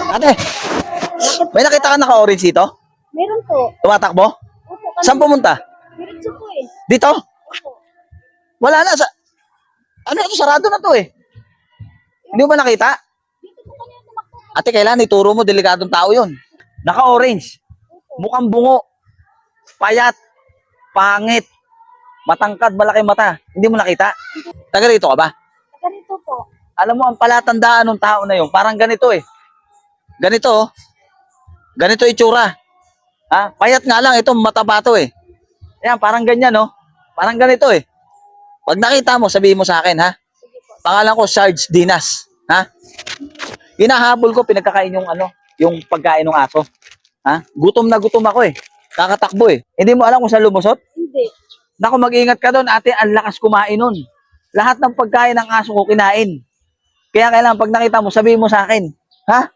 Ate, may nakita ka naka-orange dito? Meron po. Tumatakbo? Opo, Saan pumunta? diretso po eh. Dito? Opo. Wala na. Ano ito? Sarado na to eh. Hindi mo ba nakita? Dito po kanina tumakbo. Ate, kailangan ituro mo, delikadong tao yun. Naka-orange. Mukhang bungo. Payat. Pangit. Matangkad, malaki mata. Hindi mo nakita? Taga rito ka ba? Ganito po. Alam mo, ang palatandaan ng tao na yun, parang ganito eh. Ganito oh. Ganito itsura. Ha? Payat nga lang, ito mataba to eh. Ayan, parang ganyan oh. Parang ganito eh. Pag nakita mo, sabihin mo sa akin ha. Pangalan ko Sarge Dinas, ha? Hinahabol ko, pinagkakain yung ano, yung pagkain ng aso. Ha? Gutom na gutom ako eh. Kakatakbo eh. Hindi mo alam kung saan lumusot? Hindi. Naku, mag-ingat ka doon, ate, ang lakas kumain nun. Lahat ng pagkain ng aso ko kinain. Kaya kailangan pag nakita mo, sabihin mo sa akin, ha?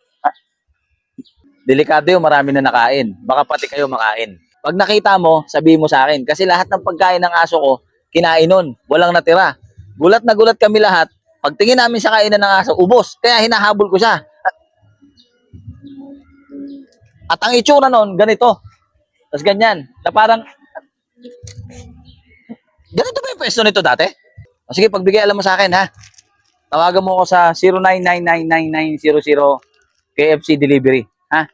Delikado yun, marami na nakain. Baka pati kayo makain. Pag nakita mo, sabihin mo sa akin. Kasi lahat ng pagkain ng aso ko, kinain nun. Walang natira. Gulat na gulat kami lahat. Pagtingin namin sa kainan ng aso, ubos. Kaya hinahabol ko siya. At ang itsura nun, ganito. Tapos ganyan. Na parang, ganito ba yung pwesto nito dati? O sige, pagbigay alam mo sa akin, ha? Tawagan mo ako sa 09999900 KFC Delivery. Ha?